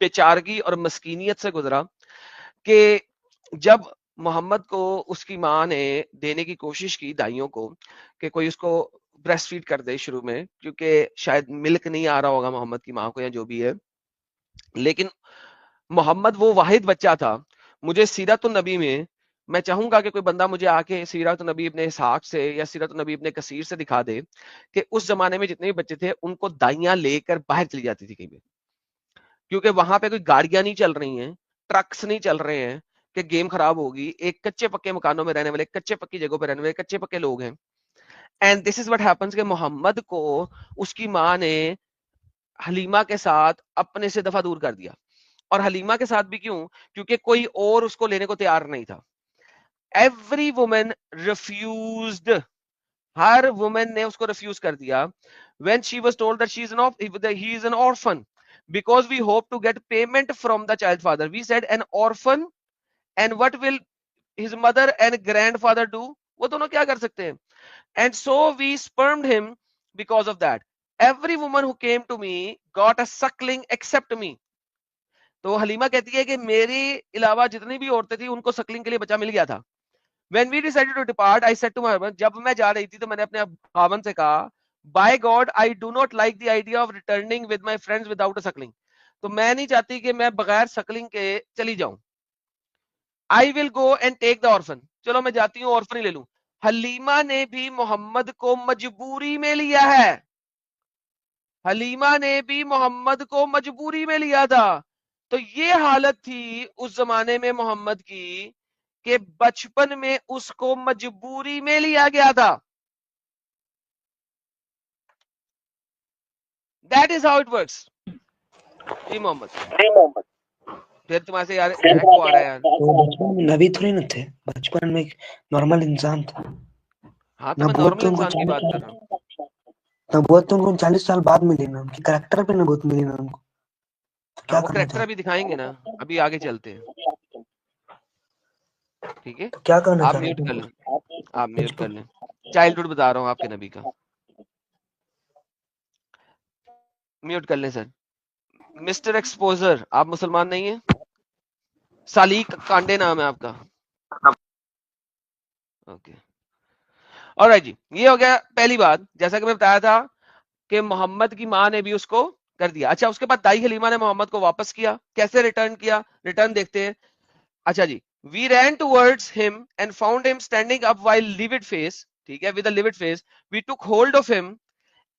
بیچارگی اور مسکینیت سے گزرا کہ جب محمد کو اس کی ماں نے دینے کی کوشش کی دائیوں کو کہ کوئی اس کو بریسٹ فیڈ کر دے شروع میں، کیونکہ شاید ملک نہیں آ رہا ہوگا محمد کی ماں کو یا جو بھی ہے، لیکن محمد وہ واحد بچہ تھا. مجھے سیرت النبی میں چاہوں گا کہ کوئی بندہ مجھے آ کے سیرت النبی ابن اسحاق سے یا سیرت النبی ابن کثیر سے دکھا دے کہ اس زمانے میں جتنے بھی بچے تھے ان کو دائیاں لے کر باہر چلی جاتی تھی کہیں پہ، کیونکہ وہاں پہ کوئی گاڑیاں نہیں چل رہی ہیں، ٹرکس نہیں چل رہے ہیں کہ گیم خراب ہوگی. ایک کچے پکے مکانوں میں رہنے والے، کچے پکی جگہوں پہ رہنے والے کچے پکے لوگ ہیں. And this is what happens کہ محمد کو اس کی ماں نے حلیمہ کے ساتھ اپنے سے دفعہ دور کر دیا. اور حلیمہ کے ساتھ بھی کیوں؟ کیونکہ کوئی اور اس کو لینے کو تیار نہیں تھا. ایوری وومن ریفیوزڈ، ہر وومن نے اس کو ریفیوز کر دیا. when she was told that he is an orphan because we hope to get payment from the child father, we said an orphan, and what will his mother and grandfather do? وہ دونوں کیا کر سکتے ہیں؟ And so we spermed him because of that. Every woman who came to me got a suckling except me. تو حلیمہ کہتی ہے کہ میرے علاوہ جتنی بھی عورتیں تھیں ان کو سکلنگ کے لیے بچہ مل گیا تھا. When we decided to depart, I said to my husband, جب میں جا رہی تھی تو میں نے اپنے خاوند سے کہا, by God, I do not like the idea of returning with my friends without a suckling. تو میں نہیں چاہتی کہ میں بغیر سکلنگ کے چلی جاؤں. I will go and take the orphan. چلو میں جاتی ہوں orphan ہی لے لوں. حلیمہ نے بھی محمد کو مجبوری میں لیا ہے. حلیمہ نے بھی محمد کو مجبوری میں لیا تھا. تو یہ حالت تھی اس زمانے میں محمد کی کہ بچپن میں اس کو مجبوری میں لیا گیا تھا. That is how it works. جی محمد پھر تمہارے سے یار ایکو آ رہا ہے یار. بچپن میں نبی تھوڑی نہ تھے، بچپن میں ایک نارمل انسان تھا. ہاں تو میں نارمل انسان کی بات کر رہا ہوں. نبوت تو ان کو 40 سال بعد ملی نا، ان کی کریکٹر پہ نبوت ملی نا ان کو. ہاں وہ کریکٹر ابھی دکھائیں گے نا، ابھی آگے چلتے ہیں. ٹھیک ہے کیا کرنا آپ چاہ میوٹ کر رہے لیں، آپ میوٹ کر لیں. چائلڈہڈ بتا رہا ہوں آپ کے نبی کا. میوٹ کر لیں سر. مسٹر ایکسپوزر آپ مسلمان نہیں ہیں؟ سالیق کانڈے نام ہے آپ کا. اوکے alright جی، یہ ہو گیا پہلی بات. جیسا کہ میں بتایا تھا کہ محمد کی ماں نے بھی اس کو کر دیا. اچھا اس کے بعد دائی حلیمہ نے محمد کو واپس کیا. کیسے ریٹرن کیا؟ ریٹرن دیکھتے ہیں. اچھا جی، we ran towards him and found him standing up while livid face. ٹھیک ہے، with a livid face. We took hold of him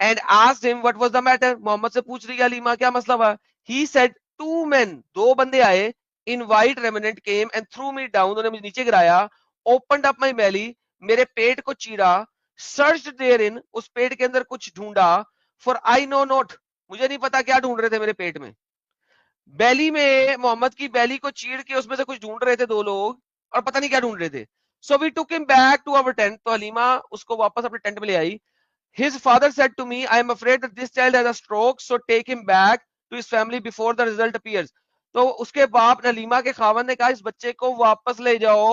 and asked him what was the matter. محمد سے پوچھ رہی ہے حلیمہ کیا مسئلہ ہوا. He said two men, دو بندے آئے, in white raiment came and threw me down. انہوں نے مجھے نیچے گرایا. Opened up my belly, میرے پیٹ کو چیرا. Searched therein, اس پیٹ کے اندر کچھ ڈھونڈا. For I know not, مجھے نہیں پتا کیا ڈھونڈ رہے تھے میرے پیٹ میں. بیلی میں محمد کی بیلی کو چیر کے اس میں سے کچھ ڈھونڈ رہے تھے دو لوگ, اور پتہ نہیں کیا ڈھونڈ رہے تھے. So we took him back to our tent. تو حلیمہ اس کو واپس اپنے ٹینٹ میں لے آئی. His father said to me, I am afraid that this child has a stroke, so take him back to his family before the result appears. تو اس کے باپ حلیمہ کے خاوند نے کہا اس بچے کو واپس لے جاؤ,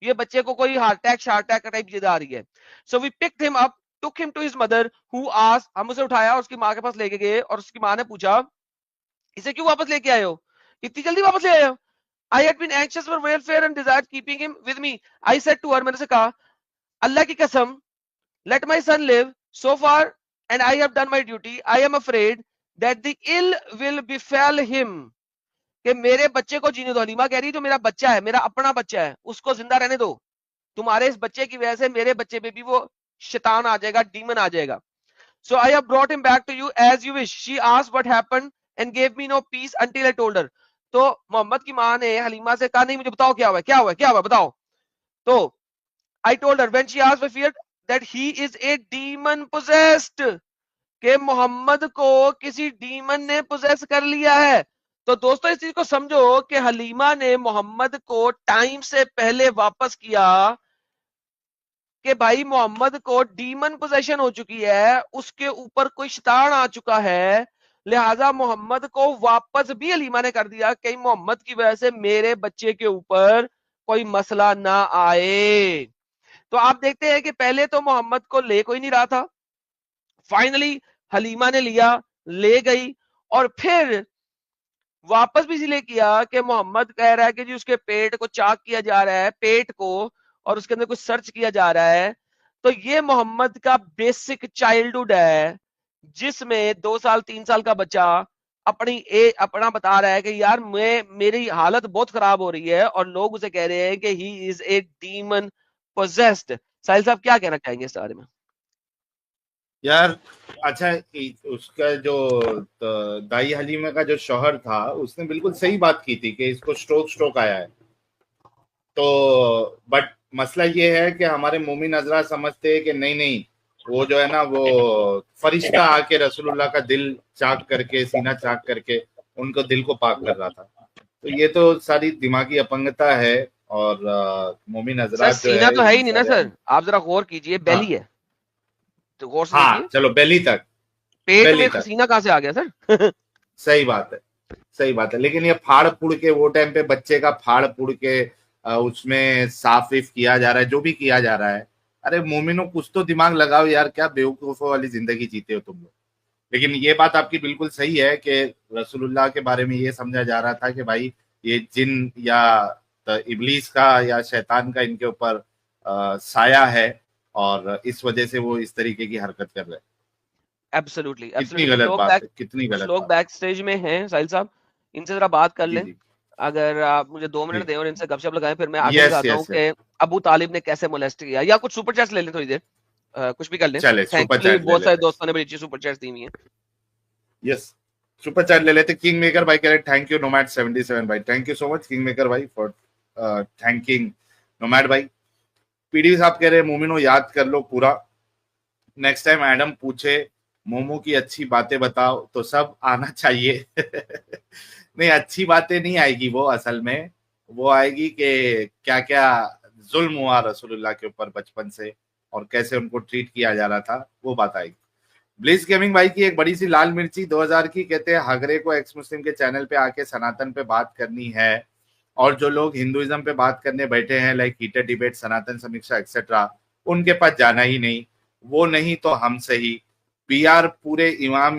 یہ بچے کو کوئی ہارٹ اٹیک کا ٹائپ چیز آ رہی ہے. So we picked him up, took him to his mother, who asked, ہم اسے اٹھایا اس کی ماں کے پاس لے کے گئے, اور اس کی ماں نے پوچھا اسے کیوں واپس لے کے آئے ہو, اتنی جلدی واپس لے آئے ہو. I had been anxious for welfare and desired keeping him with me. I said to her, میں نے سے کہا اللہ کی قسم, let my son live so far and I have done my duty. I am afraid that the ill will befall him. کہ میرے بچے کو جینے دو. حلیمہ کہہ رہی جو میرا بچہ ہے, میرا اپنا بچہ ہے, اس کو زندہ رہنے دو. تمہارے اس بچے کی وجہ سے میرے بچے پہ بھی وہ شیطان آ جائے گا, ڈیمن آ جائے گا. So I have brought him back to you as you wish. She asked what happened and gave me no peace until I told her. تو محمد کی ماں نے حلیمہ سے کہا نہیں مجھے بتاؤ کیا ہوا ہے, کیا ہوا ہے, کیا ہوا ہے بتاؤ. تو I told her when she asked I feared that he is a demon possessed, کہ محمد کو کسی ڈیمن نے پوزیس کر لیا ہے. تو دوستو اس چیز کو سمجھو کہ حلیمہ نے محمد کو ٹائم سے پہلے واپس کیا کہ بھائی محمد کو ڈیمن پوزیشن ہو چکی ہے, اس کے اوپر کوئی شیطان آ چکا ہے, لہذا محمد کو واپس بھی حلیمہ نے کر دیا کہ محمد کی وجہ سے میرے بچے کے اوپر کوئی مسئلہ نہ آئے. تو آپ دیکھتے ہیں کہ پہلے تو محمد کو لے کوئی نہیں رہا تھا, فائنلی حلیمہ نے لیا, لے گئی, اور پھر واپس بھی اسی لیے کیا کہ محمد کہہ رہا ہے کہ جی اس کے پیٹ کو چاک کیا جا رہا ہے، پیٹ کو، اور اس کے اندر کچھ سرچ کیا جا رہا ہے. تو یہ محمد کا بیسک چائلڈہڈ ہے جس میں 2 سال 3 سال کا بچہ اپنا بتا رہا ہے کہ یار میری حالت بہت خراب ہو رہی ہے اور لوگ اسے کہہ رہے ہیں کہ ہی از اے ڈیمن پوزیسڈ. ساحل صاحب کیا کہنا چاہیں گے اس بارے میں؟ یار اچھا، اس کا جو دائی حلیمہ کا جو شوہر تھا اس نے بالکل صحیح بات کی تھی کہ اس کو سٹروک آیا ہے. تو بٹ مسئلہ یہ ہے کہ ہمارے مومن حضرات سمجھتے ہیں کہ نہیں وہ جو ہے نا وہ فرشتہ آ کے رسول اللہ کا دل چاک کر کے، سینہ چاک کر کے ان کو دل کو پاک کر رہا تھا. تو یہ تو ساری دماغی اپنگتا ہے. اور مومن سر حضرات جو سینہ تو ہے ہی ان نہیں نا سارے، سر، آپ ذرا غور کیجئے، ہاں بیلی ہے تو غور سے ہاں دیکھیے، چلو بیلی تک، پیٹ بیلی میں تک سینہ کہاں سے آ گیا سر؟ صحیح بات ہے، صحیح بات ہے. لیکن یہ پھاڑ پھوڑ کے وہ ٹائم پہ بچے کا پھاڑ پھوڑ کے اس میں صاف کیا جا رہا ہے، جو بھی کیا جا رہا ہے. ارے مومنوں کچھ تو دماغ لگاؤ یار، کیا بیوقوفوں والی زندگی جیتے ہو تم لوگ. لیکن یہ بات آپ کی بالکل صحیح ہے کہ رسول اللہ کے بارے میں یہ سمجھا جا رہا تھا کہ بھائی یہ جن یا ابلیس کا یا شیطان کا ان کے اوپر سایہ ہے اور اس وجہ سے وہ اس طریقے کی حرکت کر رہے ہیں. ایبسولوٹلی کتنی ایبسولوٹلی. غلط بات ہے، کتنی غلط لوگ بات. بیک سٹیج میں ہیں ساحل صاحب، ان سے ذرا بات کر جی لیں. جی اگر آپ مجھے 2 جی منٹ دیں اور ان سے گپ شپ لگائیں، پھر میں آگے یس دکھاتا ہوں یس یس کہ ابو طالب نے کیسے مولیسٹ کیا. یا کچھ سپر چیٹس لے لیں تھوڑی دیر، کچھ بھی کر لیں. چلے سپر تھینکفلی چیٹ لے بہت سارے لیتے. دوستوں نے بڑی اچھی سپر چیٹس دی ہوئی ہیں. یس سپر چیٹ لے لیتے. کنگ میکر بھائی کہہ رہے تھینک یو نومیڈ 77 بھائی. Thank you so much king maker بھائی فار تھینکنگ نومیڈ بھائی. پی ڈی صاحب کہہ رہے مومنو یاد کر لو پورا، نیکسٹ ٹائم ایڈم پوچھے مومو کی اچھی باتیں بتاؤ تو سب آنا چاہیے. نہیں اچھی باتیں نہیں آئے گی، وہ اصل میں وہ آئے گی کہ کیا کیا ظلم ہوا رسول اللہ کے اوپر بچپن سے اور کیسے ان کو ٹریٹ کیا جا رہا تھا، وہ بات آئے گی. بلیز گیمنگ بھائی کی ایک بڑی سی لال مرچی 2000 کی، کہتے ہیں ہگرے کو ایکس مسلم کے چینل پہ آ کے سناتن پہ بات کرنی ہے، اور جو لوگ ہندوازم پہ بات کرنے بیٹھے ہیں like hater debate Sanatan Sameeksha etcetera, ان کے پاس جانا ہی نہیں. وہ نہیں تو ہم سے ہی. پی آر پورے ایمان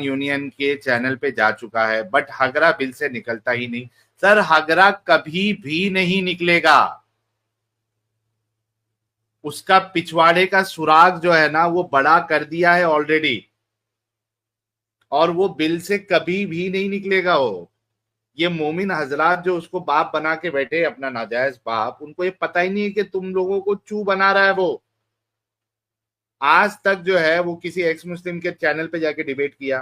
یونین کے چینل پہ جا چکا ہے، بٹ ہگرا بل سے نکلتا ہی نہیں. سر ہگرا کبھی بھی نہیں نکلے گا. اس کا پچھواڑے کا سراغ جو ہے نا وہ بڑا کر دیا ہے آلریڈی، اور وہ بل سے کبھی بھی نہیں نکلے گا. وہ یہ مومن حضرات جو اس کو باپ بنا کے بیٹھے اپنا ناجائز باپ، ان کو یہ پتہ ہی نہیں ہے کہ تم لوگوں کو چو بنا رہا ہے. وہ آج تک جو ہے وہ کسی ایکس مسلم کے چینل پہ جا کے ڈیبیٹ کیا،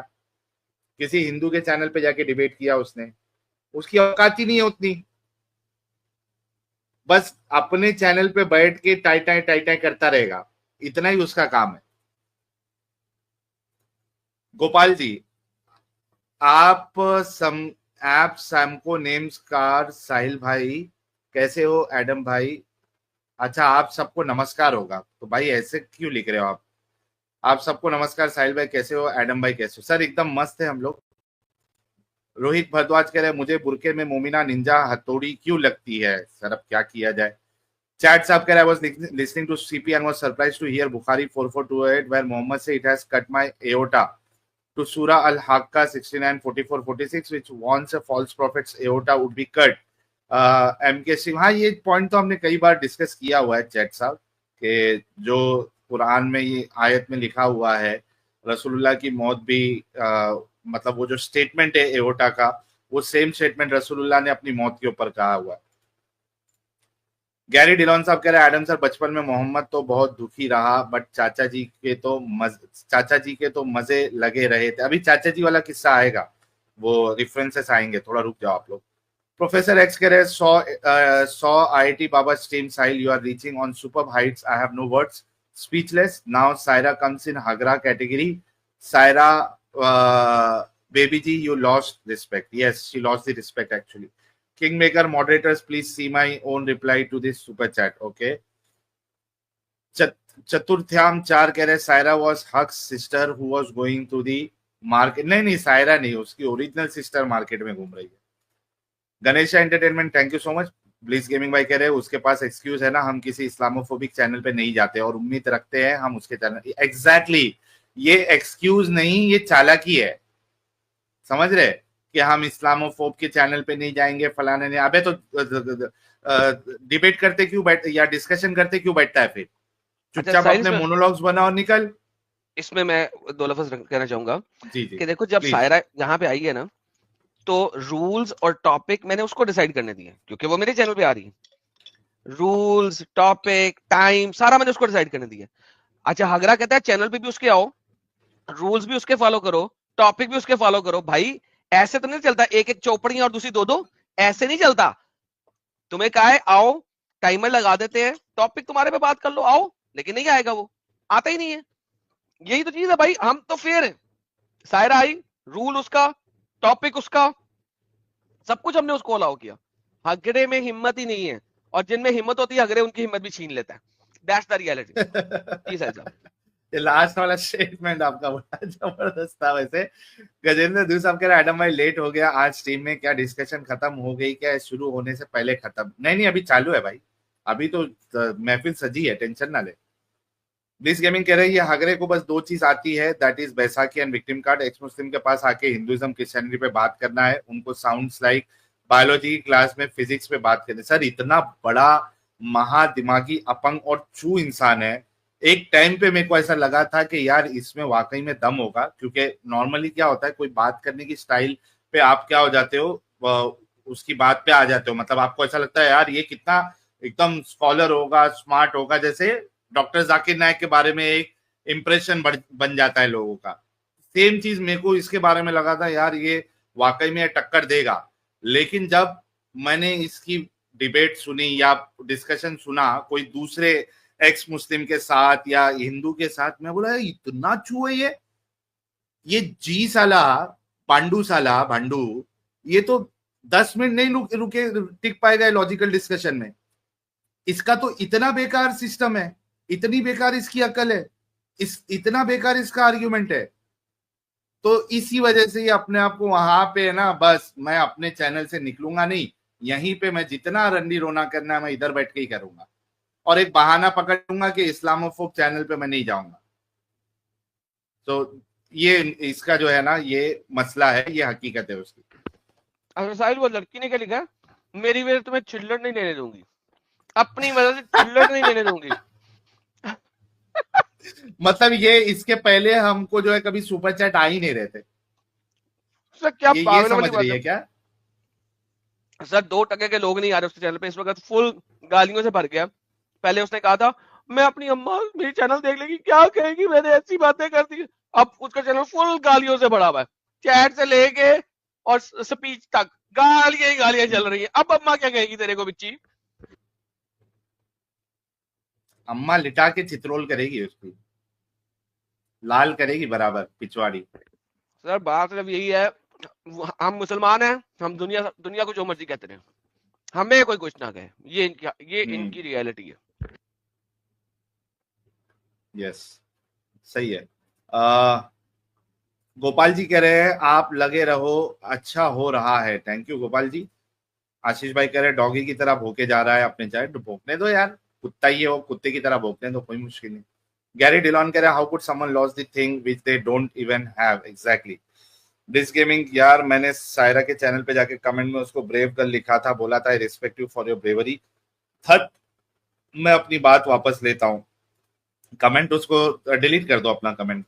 کسی ہندو کے چینل پہ جا کے ڈیبیٹ کیا، اس کی اوقات ہی نہیں ہے اتنی. بس اپنے چینل پہ بیٹھ کے ٹائی کرتا رہے گا، اتنا ہی اس کا کام ہے. گوپال جی آپ سیمکو نیمز کار ساحل بھائی کیسے ہو؟ ایڈم بھائی اچھا آپ سب کو نمسکار ہوگا تو بھائی ایسے کیوں لکھ رہے ہو آپ سب کو نمسکار. ساحل بھائی کیسے ہو؟ ایڈم بھائی کیسے ہو؟ سر ایک دم مست ہے ہم لوگ. روہت بھردواج کہہ رہے مجھے برقعے میں مومنہ ننجا ہتھوڑی کیوں لگتی ہے. سر اب کیا کیا جائے. چیٹ صاحب کہہ رہے I was listening to CP and was surprised to hear Bukhari 4428 where Muhammad said it has cut my aorta to Surah Al-Haqqa 69 44 46 which warns a false prophet's aorta would be cut. M K Singh ہاں یہ point تو ہم نے کئی بار discuss کیا ہوا ہے chat صاحب کہ جو قرآن میں یہ آیت میں لکھا ہوا ہے رسول اللہ کی موت بھی مطلب وہ جو سٹیٹمنٹ ہے ایورٹا کا وہ سیم سٹیٹمنٹ رسول اللہ نے اپنی موت کے اوپر کہا ہوا ہے. گیری ڈیلون صاحب کہہ رہے ہیں ایڈم سر بچپن میں محمد تو بہت دکھی رہا بٹ چاچا جی کے تو مزے لگے رہے تھے. ابھی چاچا جی والا قصہ آئے گا، وہ ریفرنسز آئیں گے، تھوڑا رک جاؤ آپ لوگ. پروفیسر ایکس کہہ رہے 100 I T Baba stream Sahil you are reaching on super heights I have no words speechless now. Saira comes in ہگرا category. Saira baby ji you lost respect. Yes she lost the respect actually. King Maker moderators please see my own reply to this super chat. Okay. چترتھیام 4 کہہ رہے Saira was حق's sister who was going to the market. نہیں سائرا نہیں، اس کی original sister market میں گھوم رہی ہے. Ganesha entertainment thank you so much. Please gaming بھائی کہہ رہے اس کے پاس ایکسکیوز ہے نا ہم کسی اسلاموفوبک چینل پہ نہیں جاتے اور امید رکھتے ہیں ہم اس کے چینل. ایگزیکٹلی یہ ایکسکیوز نہیں، یہ چالاکی ہے، سمجھ رہے. کہ ہم اسلاموفوب کے چینل پہ نہیں جائیں گے فلانے نے. ابے تو ڈیبیٹ کرتے کیوں بیٹھتے یا ڈسکشن کرتے کیوں بیٹھتا ہے پھر؟ چپ چاپ اپنے مونولوگز بنا اور نکل. اس میں میں 2 لفظ کہنا چاہوں گا جی کہ دیکھو جب سائرہ یہاں پہ آئی ہے نا تو رولز اور ٹاپک میں نے اس کو ڈیسائیڈ کرنے دیے کیونکہ وہ میرے چینل پہ آ رہی ہے. رولز ٹاپک ٹائم سارا میں نے اس کو ڈیسائیڈ کرنے دیا. اچھا ہگرا کہتا ہے چینل پہ بھی اس کے آؤ, رولز بھی اس کے فالو کرو, ٹاپک بھی اس کے فالو کرو. بھائی ایسے تو نہیں چلتا, ایک ایک چوپڑیاں اور دوسری 2 ایسے نہیں چلتا. تمہیں کہا ہے آؤ, ٹائمر لگا دیتے ہیں, ٹاپک تمہارے پہ بات کر لو, آؤ. لیکن نہیں آئے گا, وہ آتا ہی نہیں ہے. یہی تو چیز ہے بھائی, ہم تو فیئر ہیں. سائرہ آئی, رول اس کا, ٹاپک اس کا, سب کچھ ہم نے اس کو الاؤ کیا. ہگڑے میں ہمت ہی نہیں ہے, اور جن میں ہمت ہوتی ہے ہگڑے ان کی ہمت بھی چھین لیتا ہے. That's the reality. جی سر صاحب, یہ لاسٹ والا اسٹیٹمنٹ آپ کا بڑا زبردست تھا. ویسے گجیندر دو صاحب کہہ رہے ایڈم بھائی لیٹ ہو گیا آج ٹیم میں, کیا ڈسکشن ختم ہو گئی کیا شروع ہونے سے پہلے ختم؟ نہیں ابھی چالو ہے بھائی, ابھی تو محفل سجی ہے, ٹینشن نہ لے. بلیس گیمنگ کہہ رہے ہیں یہ ہگرے کو بس 2 چیز آتی ہے, that is Baisakhi and victim card. X مسلم کے پاس آ کے ہندوازم کرسچینٹی پہ بات کرنا ہے, ان کو ساؤنڈس لائک بایولوجی کی کلاس میں فزکس پہ بات کرنے. سر اتنا بڑا مہا دماغی اپنگ اور چو انسان ہے. ایک ٹائم پہ میرے کو ایسا لگا تھا کہ یار اس میں واقعی میں دم ہوگا, کیونکہ نارملی کیا ہوتا ہے کوئی بات کرنے کی سٹائل پہ آپ کیا ہو جاتے ہو, اس کی بات پہ آ جاتے ہو, مطلب آپ کو ایسا لگتا ہے یار یہ کتنا ایک دم اسکالر ہوگا, اسمارٹ ہوگا, جیسے ڈاکٹر ذاکر نائک کے بارے میں ایک امپریشن بن جاتا ہے لوگوں کا. سیم چیز میرے کو اس کے بارے میں لگا تھا, یار یہ واقعی میں ٹکر دے گا. لیکن جب میں نے اس کی ڈیبیٹ سنی یا ڈسکشن سنا کوئی دوسرے ایکس مسلم کے ساتھ یا ہندو کے ساتھ, میں بولا اتنا چو ہے یہ جی سالہ پانڈو سالہ بھانڈو, یہ تو 10 منٹ نہیں رکے ٹک پائے گا لاجیکل ڈسکشن میں. اس کا تو اتنا بیکار سسٹم ہے, اتنی بیکار اس کی عقل ہے, اتنا بیکار اس کا آرگیومنٹ ہے. تو اسی وجہ سے یہ اپنے آپ کو وہاں پہ نا, بس میں اپنے چینل سے نکلوں گا نہیں, یہیں پہ میں جتنا رنڈی رونا کرنا ہے میں ادھر بیٹھ کے ہی کروں گا, اور ایک بہانہ پکڑوں گا کہ اسلاموفوب چینل پہ میں نہیں جاؤں گا. تو یہ اس کا جو ہے نا یہ مسئلہ ہے, یہ حقیقت ہے اس کی. ساحل وہ لڑکی نے کیا لکھا, میری وجہ سے تمہیں چلڑ نہیں لینے دوں گی, اپنی وجہ سے چلڑ نہیں لینے دوں گی. مطلب یہ اس کے پہلے ہم کو جو ہے کبھی سپر چیٹ آ ہی نہیں رہتے, کیا یہ سمجھ رہی ہے کیا سر؟ 2% کے لوگ نہیں آ رہے اس کے چینل پہ اس وقت, فل گالیوں سے بھر گیا. پہلے اس نے کہا تھا میں اپنی اماں میری چینل دیکھ لے گی کیا کہے گی میں نے ایسی باتیں کر دی. اب اس کا چینل فل گالیوں سے بھرا ہوا ہے, چیٹ سے لے کے اور سپیچ تک گالیاں ہی گالیاں چل رہی ہیں. اب اماں کیا کہے گی تیرے کو بچی؟ اماں لٹا کے چترول کرے گی, اس کی لال کرے گی برابر پچواڑی. سر بات صرف یہی ہے, ہم مسلمان ہیں, ہم دنیا کو جو مرضی کہتے رہے, ہمیں کوئی کچھ نہ کہے, یہ ان کی ریئلٹی ہے. یس صحیح ہے. گوپال جی کہہ رہے ہیں آپ لگے رہو, اچھا ہو رہا ہے. تھینک یو گوپال جی. آشیش بھائی کہہ رہے ڈاگی کی طرح بھوکے جا رہا ہے اپنے چائے, بھوکنے دو یار, کتا ہی ہے وہ, کتے کی طرح بھوکنے دو, کوئی مشکل نہیں. گیری ڈیلون کہہ رہے how could someone lose the thing which they don't even have. Exactly. This gaming یار میں نے سائرہ کے چینل پہ جا کے کمنٹ میں اس کو بریو گرل لکھا تھا, بولا تھا respect you for your bravery. میں اپنی بات واپس لیتا ہوں, کمنٹ اس کو ڈیلیٹ کر دو اپنا کمنٹ.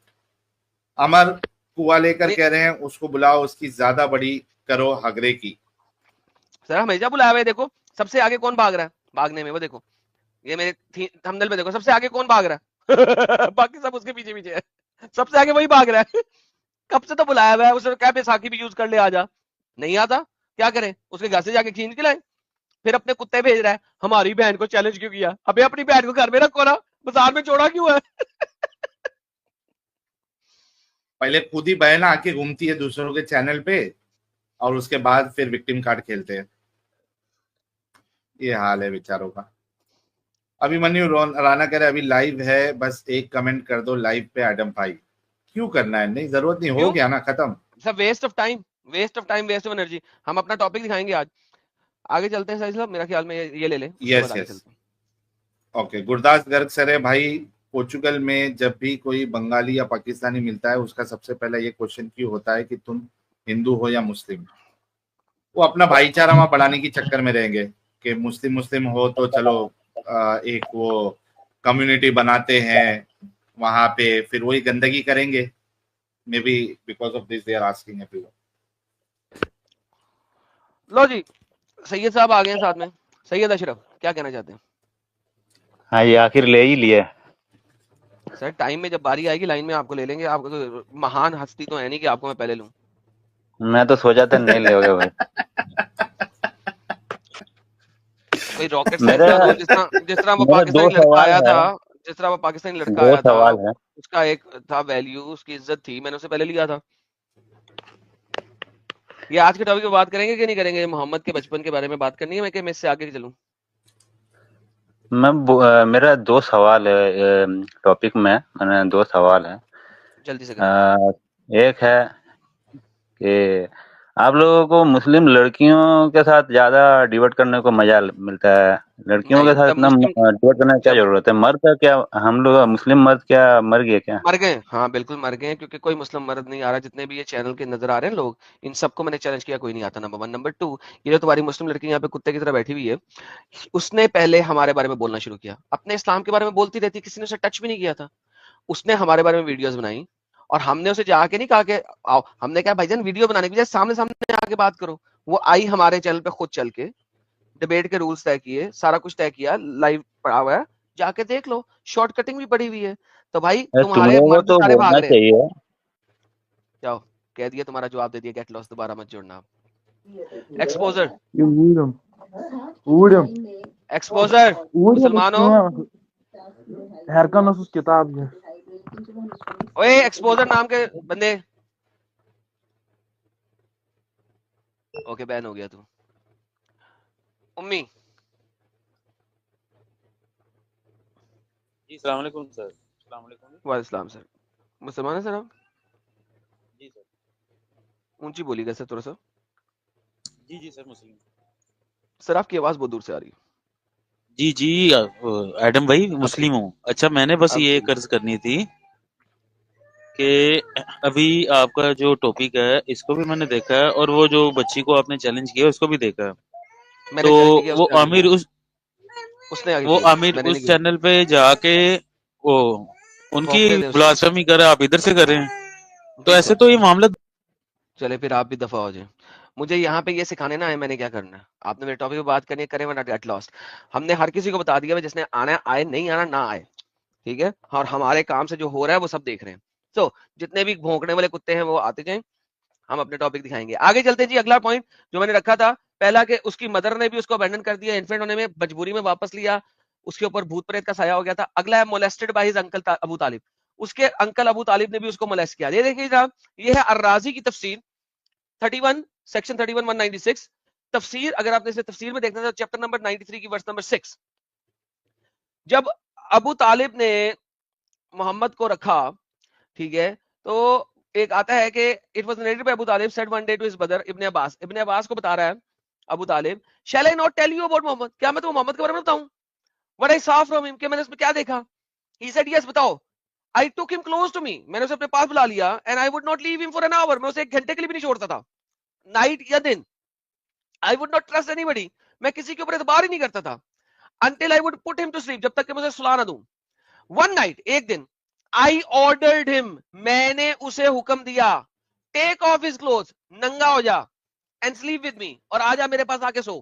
امر کنواں لے کر کہہ رہے ہیں اس کو بلاؤ, اس کی زیادہ بڑی کرو ہگرے کی. سر ہمیشہ بلایا ہوا, دیکھو سب سے آگے کون بھاگ رہا ہے بھاگنے میں, وہ دیکھو یہ میرے تھمبنیل پہ دیکھو, سب سے آگے کون بھاگ رہا ہے باقی سب اس کے پیچھے پیچھے ہے, سب سے آگے وہی بھاگ رہا ہے. کب سے تو بلایا ہوا ہے, اسے کیا بیساکھی بھی یوز کر لے, آ جا. نہیں آتا کیا کرے, اس کے گھر سے جا کے کھینچ کے لائے, پھر اپنے کتے بھیج رہا ہے ہماری بہن کو چیلنج کیوں کیا. ابھی اپنی بہن کو گھر میں رکھو نا, بازار میں چھوڑا کیوں ہے؟ پہلے خود ہی بہن آ کے گھومتی ہے دوسروں کے چینل پہ, اور اس کے بعد پھر وکٹم کارڈ کھیلتے ہیں. یہ حال ہے بیچاروں کا. ابھی منیو رانا کہہ رہے ابھی لائیو ہے, بس ایک کمنٹ کر دو لائیو پہ ایڈم بھائی. کیوں کرنا ہے, نہیں ضرورت نہیں, ہو گیا نا ختم. سب waste of time, waste of time, waste of energy. ہم اپنا ٹاپک دکھائیں گے آج, آگے چلتے ہیں. سر صاحب میرا خیال میں یہ لے لیں. یس یس اوکے. گرداس گرگ سر بھائی, پورچوگل میں جب بھی کوئی بنگالی یا پاکستانی ملتا ہے اس کا سب سے پہلا یہ کوشچن کیوں ہوتا ہے کہ تم ہندو ہو یا مسلم. وہ اپنا بھائی چارہ وہاں بڑھانے کی چکر میں رہیں گے کہ مسلم ہو تو چلو ایک وہ کمیونٹی بناتے ہیں وہاں پہ, پھر وہی گندگی کریں گے. Maybe because of this they are asking everyone. لو جی سید صاحب آ گئے ہیں ساتھ میں. سید اشرف کیا کہنا چاہتے ہیں؟ ہاں یہ آخر لے ہی لیے. سر ٹائم میں جب باری آئے گی لائن میں آپ کو لے لیں گے. آپ کو مہان ہستی تو ہے نہیں کہ آپ کو میں پہلے لوں. میں تو سوچا تھا نہیں لے گے بھائی. کوئی راکٹ میرا سائنس کا دو جس طرح وہ میرا دو پاکستانی لڑکا سوال آیا ہے. تھا, جس طرح وہ پاکستانی لڑکا دو آیا تھا, سوال ہے. اس کا ایک تھا ویلیو, اس کی عزت تھی, میں نے اسے پہلے لیا تھا. یہ آج کے ٹاپک پہ بات کریں گے کہ نہیں کریں گے؟ محمد کے بچپن کے بارے میں بات کرنی ہے میں کہ میں اس سے آگے چلوں؟ میرا دو سوال ہے ٹاپک میں. میں نے دو سوال ہے. جلدی سے کریں. ایک ہے کہ آپ لوگوں کو مسلم لڑکیوں کے ساتھ زیادہ ڈیوٹ کرنے کو مزہ ملتا ہے, لڑکیوں کے نہیں, ساتھ جب اتنا مسلم ڈیوٹ کرنے کی کیا جب ضرورت ہے؟ مرد کا کیا, ہم لوگ مسلم مرد کیا مر گئے کیا؟ مر گئے, ہاں بالکل مر گئے, کیونکہ کوئی مسلم مرد نہیں آ رہا. جتنے بھی یہ چینل کے نظر آ رہے ہیں لوگ, ان سب کو میں نے چیلنج کیا, کوئی نہیں آتا. نمبر 1. نمبر 2, یہ جو تمہاری مسلم لڑکی یہاں پہ کتے کی طرح بیٹھی ہوئی ہے, اس نے پہلے ہمارے بارے میں بولنا شروع کیا. اپنے اسلام کے بارے میں بولتی رہتی, کسی نے اسے ٹچ بھی نہیں کیا تھا. اس نے ہمارے بارے میں ویڈیوز بنائی اور ہم نے اسے جا کے نہیں کہا کہ آؤ, ہم نے کہا بھائی جان ویڈیو بنانے کی بجائے سامنے سامنے آ کے بات کرو. وہ آئی ہمارے چینل پہ خود چل کے, ڈیبیٹ کے رولز طے کیے, سارا کچھ طے کیا, لائیو پڑا ہوا ہے, جا کے دیکھ لو, شارٹ کٹنگ بھی پڑی ہوئی ہے. تو بھائی تم تمہارے لوگوں کو مرد تو سارے بھاگ بولنا رہے ہیں. چاہیے. جاؤ کہہ دیا, تمہارا جواب دے دیا, گیٹ لاس, دوبارہ مت جوڑنا. ایکسپوزر ایکسپوزر مسلمان ہو, کتاب اوے ایکسپوزر نام کے بندے, اوکے بین ہو گیا تو. امی جی السلام علیکم سر. السلام علیکم. وعلیکم السلام سر. مسلمان ہیں سر آپ؟ جی سر. اونچی بولی گا سر تھوڑا سا. جی جی سر مسلم. سر آپ کی آواز بہت دور سے آ رہی ہے. جی جی ایڈم بھائی مسلم ہوں. اچھا میں نے بس اب یہ ٹھیک. عرض کرنی تھی کہ ابھی آپ کا جو ٹاپک ہے اس کو بھی میں نے دیکھا ہے, اور وہ جو بچی کو آپ نے چیلنج کیا اس کو بھی دیکھا ہے. میں تو نے چیلنج نہیں کیا, اس وہ نے آگے امیر کیا, اس اس نے آگے وہ کیا, امیر میں نے نہیں اس کیا. چینل پہ جا کے وہ ان کی بھونکتے تھے اس کو. بلاسفمی کرے, آپ ادھر سے کر رہے ہیں, تو جی ایسے سر. تو یہ معاملہ. چلے پھر آپ بھی دفعہ ہو جائیں. مجھے یہاں پہ یہ سکھانے نہ ہے میں نے کیا کرنا ہے. آپ نے میرے ٹاپک پہ بات کرنی ہے, کریں ورنہ گیٹ لاسٹ. ہم نے ہر کسی کو بتا دیا ہے, جس نے آنا ہے آئے, نہیں آنا نہ آئے, ٹھیک ہے. اور ہمارے کام سے جو ہو رہا ہے وہ سب دیکھ رہے ہیں. سو جتنے بھی بھونکنے والے کتے ہیں وہ آتے جائیں, ہم اپنے ٹاپک دکھائیں گے. آگے چلتے جی. اگلا پوائنٹ جو میں نے رکھا تھا پہلا, کہ اس کی مدر نے بھی اس کو ابینڈن کر دیا, انفینٹ ہونے میں مجبوری میں واپس لیا, اس کے اوپر بھوت پریت کا سایہ ہو گیا تھا. اگلا ہے مولیسٹڈ بائی ہز انکل ابو طالب, اس کے انکل ابو طالب نے بھی اس کو مولیسٹ کیا. یہ دیکھیے جناب, یہ ہے الرازی کی تفسیر 31 سیکشن 31 196 تفسیر. اگر آپ نے اسے تفسیر میں دیکھنا تھا, چیپٹر نمبر 93 کی ورس نمبر 6. جب ابو طالب نے محمد کو رکھا, ٹھیک ہے, تو ایک آتا ہے کہ it was narrated by Abu Talib said one day to his brother ابن عباس. ابن عباس کو بتا رہا ہے ابو طالب, shall I not tell you about محمد, کیا میں تو محمد کے بارے میں بتاؤں, what I saw from him, کہ میں نے اس میں کیا دیکھا. He said yes, بتاؤ. I took him close to me, میں نے اسے اپنے پاس بلا لیا, and I would not leave him for an hour, میں اسے ایک گھنٹے کے لیے بھی نہیں چھوڑتا تھا, نائٹ یا دن. I would not trust anybody, میں کسی کے اوپر اعتبار ہی نہیں کرتا تھا, until I would put him to sleep, جب تک کہ مجھے سلا نہ دوں. One night, ایک دن, I ordered him, میں نے اسے حکم دیا, take off his clothes, ننگا ہو جا, and sleep with me, اور آ جا میرے پاس آ کے سو.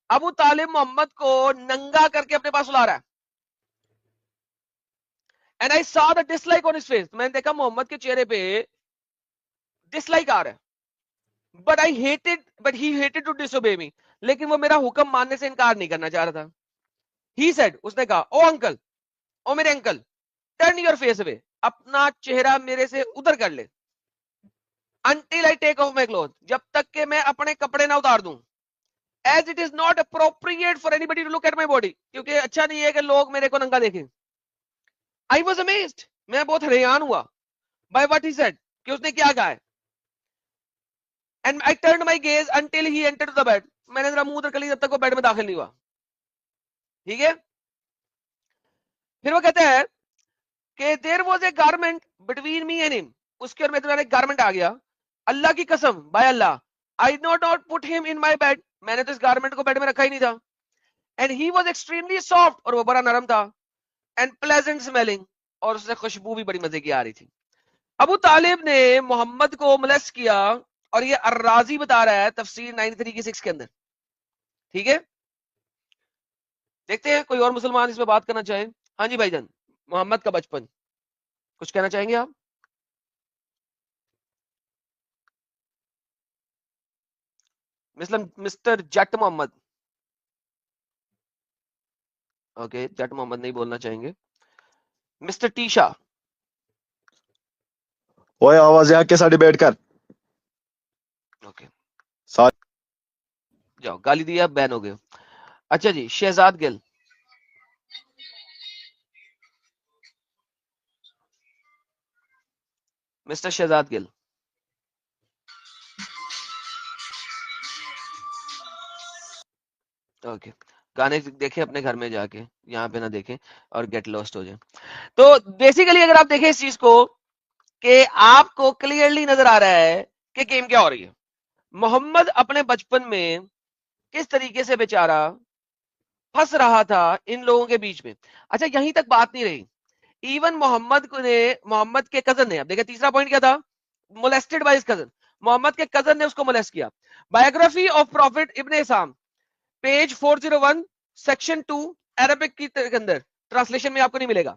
ابو طالب محمد کو ننگا کر کے اپنے پاس سلا رہا ہے. And I saw the dislike on his face, میں نے دیکھا محمد کے چہرے پہ ڈسلائک آ رہا ہے. But he hated to disobey me, لیکن وہ میرا حکم ماننے سے انکار نہیں کرنا چاہ رہا تھا. He said, اس نے کہا, او انکل, او میرے uncle, turn your face away, اپنا چہرہ میرے سے ادھر کر لے, until I take off my clothes, جب تک کہ میں اپنے کپڑے نہ اتار دوں, as it is not appropriate for anybody to look at my body, کیونکہ اچھا نہیں ہے کہ لوگ میرے کو ننگا دیکھیں. I was amazed, میں بہت حیران ہوا, by what he said, کہ اس نے کیا کہا ہے. And I turned my gaze until he entered the bed, میں نے ذرا منہ ادھر کر لی جب تک وہ بیڈ میں داخل نہیں ہوا, ٹھیک ہے. پھر وہ کہتا ہے کہ there was a garment between me and him, اس کے اور میرے درمیان ایک گارمنٹ آ گیا, اللہ کی قسم, by Allah, I did not put him in my bed, میں نے تو اس گارمنٹ کو بیڈ میں رکھا ہی نہیں تھا, and he was extremely soft, اور وہ بڑا نرم تھا, and pleasant smelling, اور اس سے خوشبو بھی بڑی مزے کی آ رہی تھی. ابو طالب نے محمد کو ملس کیا, اور یہ الرازی بتا رہا ہے تفسیر 93 کی 6 کے اندر. ٹھیک ہے, دیکھتے ہیں کوئی اور مسلمان اس پہ بات کرنا چاہے. ہاں جی بھائی جان, محمد کا بچپن کچھ کہنا چاہیں گے آپ؟ مسٹر جٹ محمد. اوکے, جٹ محمد نہیں بولنا چاہیں گے. مسٹر ٹیشا. اوے آواز آ کے ساڈے بیٹھ کر اوکے, سا- جاؤ, گالی دیا بین ہو گئے. اچھا جی, شہزاد گل. مسٹر شہزاد گل. اوکے, گانے دیکھیں اپنے گھر میں جا کے, یہاں پہ نہ دیکھیں اور گیٹ لاسٹ ہو جائیں. تو بیسیکلی اگر آپ دیکھیں اس چیز کو, کہ آپ کو کلیئرلی نظر آ رہا ہے کہ گیم کیا ہو رہی ہے. محمد اپنے بچپن میں کس طریقے سے بیچارہ پھنس رہا تھا ان لوگوں کے بیچ میں. اچھا, یہیں تک بات نہیں رہی. ایون محمد کے کزن نے, اب دیکھیں تیسرا پوائنٹ کیا تھا, molested by his cousin. محمد کے کزن نے اس کو molest کیا. بایوگرافی آف پروفٹ ابن اسام, پیج 401 سیکشن 2 عربک کے اندر, ٹرانسلیشن میں آپ کو نہیں ملے گا.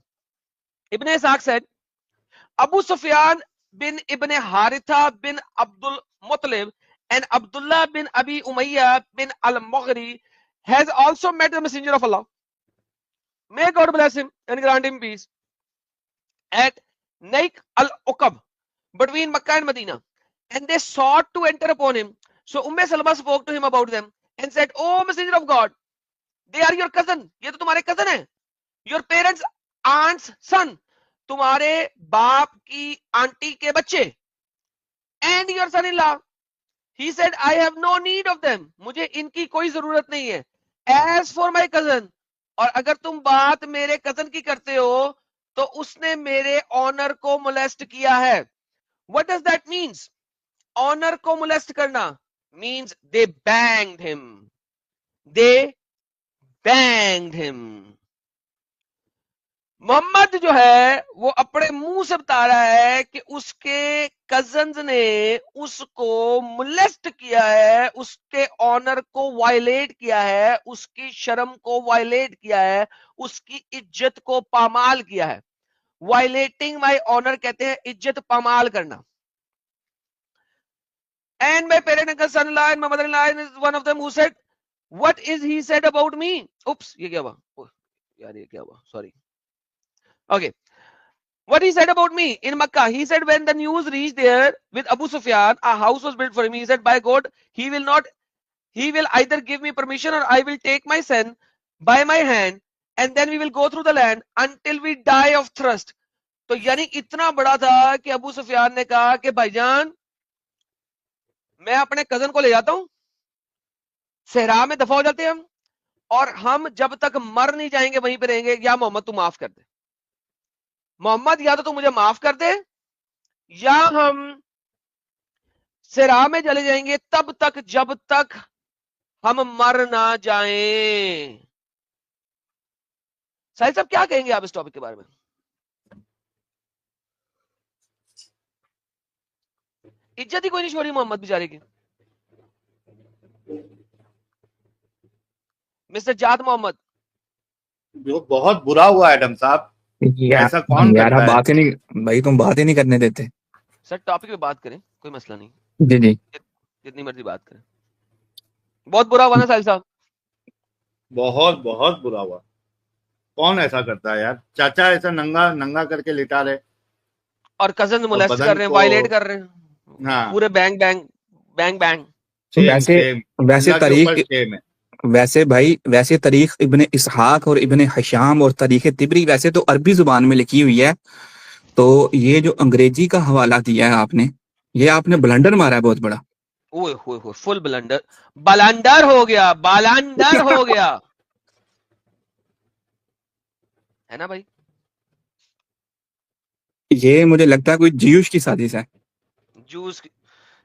ابن اسحاق said, ابو سفیان بن ابن حارثہ بن عبد المطلب and Abdullah bin Abi Umayyah bin al-Mughri has also met the messenger of Allah. May God bless him and grant him peace. At Naik al-Uqab, between Makkah and Medina, and they sought to enter upon him. So Salma spoke to him about them and said, "O messenger of God, they are your cousin. یہ تو تمہارے cousin ہیں. Your parents' aunt's son. تمہارے باپ کی aunty کے بچے. And your son-in-law. He said, I have no need of them. مجھے ان کی کوئی ضرورت نہیں ہے. As for my cousin, اور اگر تم بات میرے cousin کی کرتے ہو تو اس نے میرے آنر کو molest کیا ہے. What does that means? Owner کو molest کرنا means they banged him. They banged him. محمد جو ہے وہ اپنے منہ سے بتا رہا ہے کہ اس کے کزنز نے اس کو ملیسٹ کیا ہے, اس کے آنر کو وائلیٹ کیا ہے, اس کی شرم کو وائلیٹ کیا ہے, اس کی عزت کو پامال کیا ہے. وائلیٹنگ مائی آنر کہتے ہیں عزت پامال کرنا. And my parent uncle son-in-law and my mother-in-law is one of them who said, what is he said about me? Oops, یہ کیا ہوا یار, یہ کیا ہوا, sorry. Okay. What he said about me in Makkah, he said when the news reached there with Abu Sufyan, a house was built for him. He said, by God, he will either give me permission or I will take my son by my hand and then we will go through the land until we die of thirst. تو یعنی اتنا بڑا تھا کہ ابو سفیان نے کہا کہ بھائی جان میں اپنے کزن کو لے جاتا ہوں, صحرا میں دفع ہو جاتے ہیں ہم, اور ہم جب تک مر نہیں جائیں گے وہیں پہ رہیں گے. یا محمد تو معاف کر دے, محمد یا تو مجھے معاف کر دے, یا ہم صحرا میں چلے جائیں گے تب تک جب تک ہم مر نہ جائیں. ساحل صاحب کیا کہیں گے آپ اس ٹاپک کے بارے میں؟ عزت ہی کوئی نہیں چھوڑی محمد بیچارے کی. مسٹر جاد محمد. جو بہت برا ہوا ایڈم صاحب, ایسا کون یار کرتا ہے؟ بات ہی نہیں بھائی, تم بات ہی نہیں کرنے دیتے. سر ٹاپک پہ بات کریں, کوئی مسئلہ نہیں, جی جی, جتنی مرضی بات کریں. بہت برا ہوا نا ساحل صاحب, بہت بہت برا ہوا. کون ایسا کرتا ہے یار؟ چاچا ایسا ننگا ننگا کر کے لٹا رہے اور کزن مولیسٹ بدن کر رہے ہیں, کو- وائلیٹ کر رہے ہیں, ہاں, پورے بینگ بینگ بینگ بینگ. ویسے بھائی ویسے تاریخ ابن اسحاق اور ابن حشام اور تاریخ طبری ویسے تو عربی زبان میں لکھی ہوئی ہے, تو یہ جو انگریزی کا حوالہ دیا ہے آپ نے, یہ آپ نے بلنڈر مارا ہے بہت بڑا. اوئے ہوئے ہوئے, فل بلنڈر, بلنڈر ہو گیا, بالانڈر ہو گیا ہے نا بھائی. یہ مجھے لگتا ہے کوئی جیوش کی سازش ہے. جوس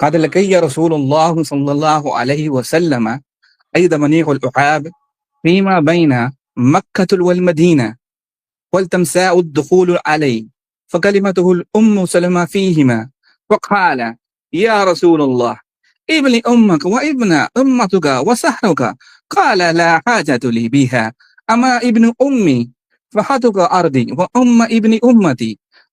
قد لقي رسول الله صلى الله عليه وسلم أيضا منيع الأحاب فيما بين مكة والمدينة والتمساء الدخول عليه فكلمته الأم سلمى فيهما فقال يا رسول الله ابن أمك وابن أمتك وسحرك قال لا حاجة لي بها أما ابن أمي فحتك أرضي وأم ابن أمتي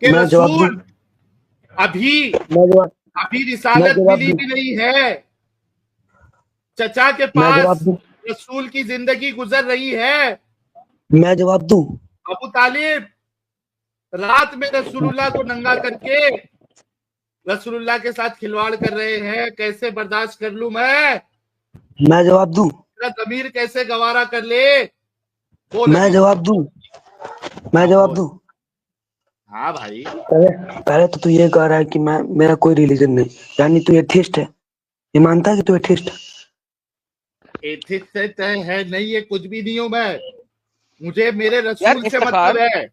کہ میں جواب دوں رسول ابھی میں جواب ابھی میں رسالت جواب ملی دوں بھی نہیں ہے. چچا کے میں پاس جواب دوں رسول کی زندگی گزر رہی ہے. میں جواب دوں ابو طالب رات میں رسول اللہ کو ننگا کر کے رسول اللہ کے ساتھ کھلواڑ کر رہے ہیں. کیسے برداشت کر لوں میں جواب دوں میرا ضمیر کیسے گوارا کر لے؟ بول میں ابھی. جواب دوں میں ہاں جواب بول. دوں ہاں بھائی پہلے تو یہ کہہ رہا ہے کہ میرا کوئی ریلیجن نہیں, یعنی تو ایتھیسٹ ہے, یہ مانتا ہے کہ تو ایتھیسٹ ہے. ایتھکس سے طے ہے نہیں, یہ کچھ بھی نہیں ہوں میں. مجھے میرے یار رسول سے افتخار مطلب ہے.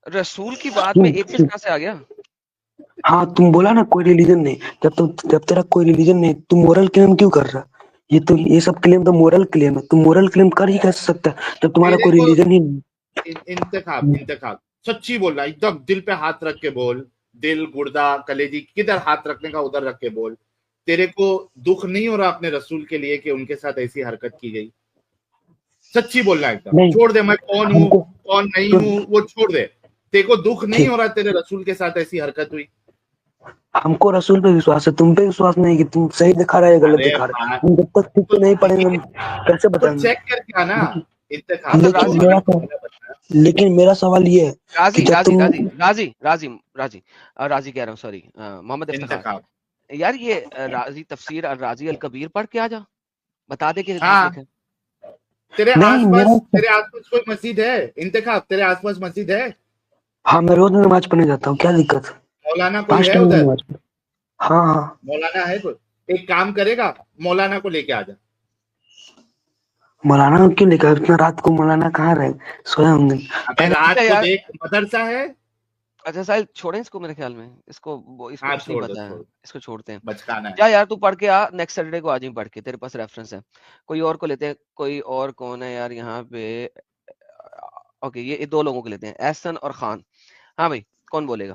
رسول کی بات میں ایتھسٹ کہاں سے آ گیا؟ ہاں تم بولا نا کوئی ریلیجن نہیں, جب تیرا کوئی ریلیجن نہیں تم مورل کلیم کیوں کر رہا؟ یہ سب کلیم تو مورل کلیم ہے, تم مورل کلیم کر ہی کیسے سکتا ہے جب تمہارا میرے کوئی کو ریلیجن ہی نہیں. انتخاب سچی بول رہا, ایک دم دل پہ ہاتھ رکھ کے بول. دل, گردہ, کلیجی کدھر ہاتھ رکھنے کا ادھر رکھ کے بول. تیرے کو دکھ نہیں ہو رہا اپنے رسول کے لیے کہ ان کے ساتھ ایسی حرکت کی گئی؟ سچی بولنا ایک دم. نہیں چھوڑ دے میں کون ہم ہوں کو کون نہیں سن, ہوں وہ چھوڑ دے. تیرے کو دکھ نہیں ٹھیک, ہو رہا تیرے رسول کے ساتھ ایسی حرکت ہوئی؟ ہم کو رسول پہ وشواس ہے, تم پہ وشواس نہیں کہ تم صحیح دکھا رہا ہے یا غلط ارے دکھا رہا ہے. بھائی ہم جب تک ٹھیک تو سے نہیں پڑھیں گے ہم کیسے تو بتائیں گے؟ چیک کر کے آنا. انتخاب اچھا لیکن راضی لیکن میرا سوال یہ ہے کہ راضی جب راضی تم راضی راضی راضی راضی راضی کہہ رہا ہوں, سوری محمد افتخار. انتخاب. یار یہ راضی تفسیر الراضی الکبیر پڑھ کے آ جا, بتا دے کہ جھوٹ ہاں لکھے. تیرے نہیں میرا آس پاس کوئی مسجد ہے؟ انتخاب تیرے آس پاس مسجد ہے؟ ہاں میں روز نماز پڑھنے جاتا ہوں, کیا دقت ہے؟ مولانا کوئی 5 ہے ٹائم ادھر؟ نماز پڑھ. ہاں ہاں مولانا ہے کوئی؟ ایک کام کرے گا, مولانا کو لے کے آ جا. مولانا کو کیوں لے کر, اتنا رات کو مولانا کہاں رہے, سویا ہوں گے. ابے اچھا رات کو یار, دیکھ مدرسہ ہے. اچھا ساحل چھوڑیں اس کو, میرے خیال میں اس کو ہاں کچھ نہیں چھوڑ دو پتا ہے, چھوڑ دو, اس کو چھوڑتے ہیں. بچکانا ہے. جا یار تو پڑھ کے آ, نیکسٹ سیٹرڈے کو آ جائیں پڑھ کے, تیرے پاس ریفرنس ہے. کوئی اور کو لیتے ہیں, کوئی اور کون ہے یار یہاں پہ؟ اوکے یہ 2 لوگوں کو لیتے ہیں, احسن اور خان. ہاں بھائی کون بولے گا؟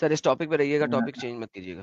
سر اس ٹاپک پہ رہیے گا, ٹاپک چینج مت کیجیے گا.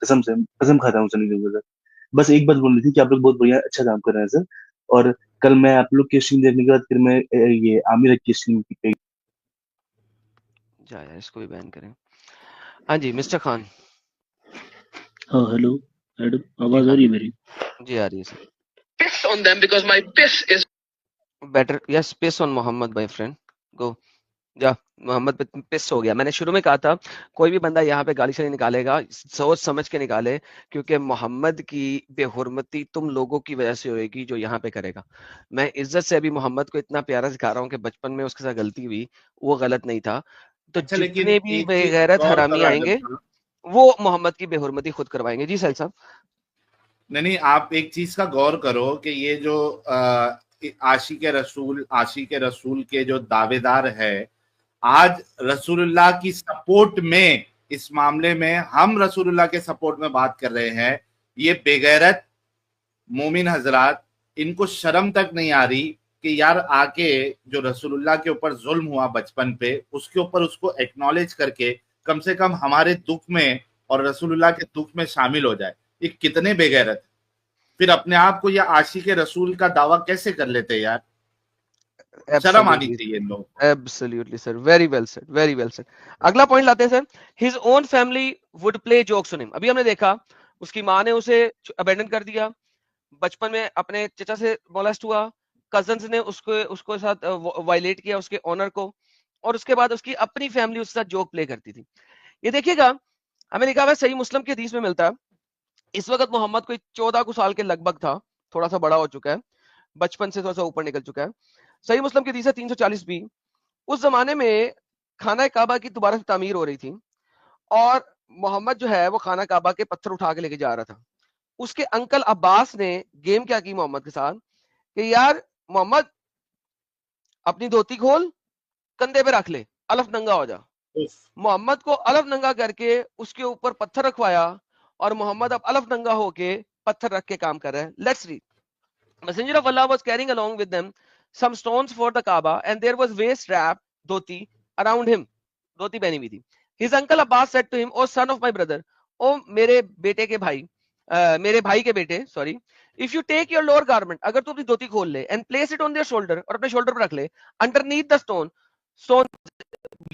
قسم سے قسم کھاتا ہوں سر, نہیں دوں گا سر. بس ایک بات بولنی تھی کہ آپ لوگ بہت بڑھیا اچھا کام کر رہے ہیں سر. اور کل میں آپ لوگ کی اسٹریم دیکھنے کے بعد پھر میں یہ عامر کی اسٹریم کی جا یار اس کو بھی بین کریں. ہاں جی مسٹر خان. ہاں ہیلو ایڈم, جی آواز آ خان رہی ہے میری؟ جی آ رہی ہے سر. Piss on them because my piss is better. Yes, piss on Muhammad my friend. Go. جا محمد پہ پس ہو گیا. میں نے شروع میں کہا تھا کوئی بھی بندہ یہاں پہ گالی شالی نکالے گا سوچ سمجھ کے نکالے, کیونکہ محمد کی بے حرمتی تم لوگوں کی وجہ سے ہوئے گی جو یہاں پہ کرے گا. میں عزت سے ابھی محمد کو اتنا پیارا سکھا رہا ہوں کہ بچپن میں اس کے ساتھ غلطی ہوئی, وہ غلط نہیں تھا. تو اچھا لیکن جتنے بھی ایک بے چیز غیرت غور حرامی کرو آئیں ایڈم گے صاحب. وہ محمد کی بے حرمتی خود کروائیں گے. جی سہیل صاحب. نہیں آپ ایک چیز کا غور کرو کہ یہ جو عاشق رسول کے جو دعوے دار ہے, آج رسول اللہ کی سپورٹ میں, اس معاملے میں ہم رسول اللہ کے سپورٹ میں بات کر رہے ہیں. یہ بے غیرت مومن حضرات, ان کو شرم تک نہیں آ رہی کہ یار آ کے جو رسول اللہ کے اوپر ظلم ہوا بچپن پہ, اس کے اوپر اس کو ایکنالج کر کے کم سے کم ہمارے دکھ میں اور رسول اللہ کے دکھ میں شامل ہو جائے. یہ کتنے بے غیرت, پھر اپنے آپ کو یہ عاشق رسول کا دعویٰ کیسے کر لیتے یار؟ شرم آنی چاہیے ان لوگوں کو. Absolutely sir, very well said, very well said. اگلا پوائنٹ لاتے ہیں سر. His own family would play jokes on him. ابھی ہم نے دیکھا اس کی ماں نے اسے ابینڈن کر دیا, بچپن میں اپنے چچا سے مولسٹ ہوا, کزنز نے اس کو ساتھ وائلیٹ کیا اس کے آنر کو, اور اس کے بعد اس کی اپنی فیملی اس کے ساتھ جوک پلے کرتی تھی. یہ دیکھیے گا ہمیں لکھا ہوا ہے صحیح مسلم کے حدیث میں ملتا ہے. اس وقت محمد کوئی 14 سال کے لگ بھگ تھا, تھوڑا سا بڑا ہو چکا ہے, بچپن سے تھوڑا سا اوپر نکل چکا ہے. صحیح مسلم کی حدیث ہے 340 بھی. اس زمانے میں خانہ کعبہ کی دوبارہ سے تعمیر ہو رہی تھی, اور محمد جو ہے وہ خانہ کعبہ کے پتھر اٹھا کے لے کے جا رہا تھا. اس کے انکل عباس نے گیم کیا کی محمد کے ساتھ کہ یار محمد اپنی دھوتی کھول, کندھے پہ رکھ لے, الف ننگا ہو جا. محمد کو الف ننگا کر کے اس کے اوپر پتھر رکھوایا اور محمد اب الف ننگا ہو کے پتھر رکھ کے کام کر رہا ہے. Let's read. Messenger of Allah was carrying along with them some stones for the Kaaba and there was waist wrap dhoti around him. dhoti pehni hui thi. His uncle Abbas said to him, "O son of my brother, O mere bete ke bhai, mere bhai ke bete, sorry, if you take your lower garment, agar tu apni dhoti khol le and place it on their shoulder aur apne shoulder pe rakh le underneath the stone,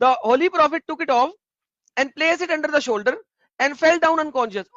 The holy prophet took it off and placed it under the shoulder and fell down unconscious,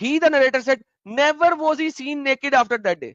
He, the narrator said, never was he seen naked after that day.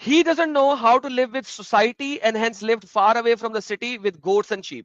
He doesn't know how to live with society and hence lived far away from the city with goats and sheep.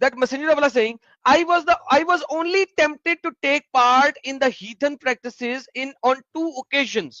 that messenger of Allah saying, I was only tempted to take part in the heathen practices on 2 occasions.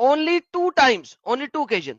only 2 times, only 2 occasions,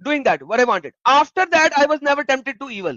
doing that what I wanted. After that I was never tempted to evil.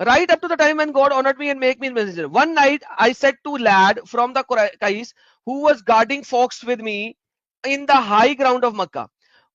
Right up to the time when God honored me and make me messenger. One night I said to lad from the Quraysh who was guarding fox with me in the high ground of Makkah,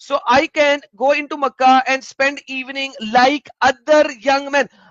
So I can go into Makkah and spend evening like other young men.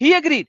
He agreed.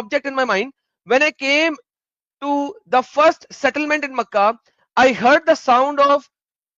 object in my mind. When I came to the first settlement in Makkah, I heard the sound of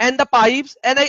and the pipes, and I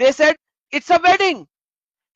They said it's a wedding.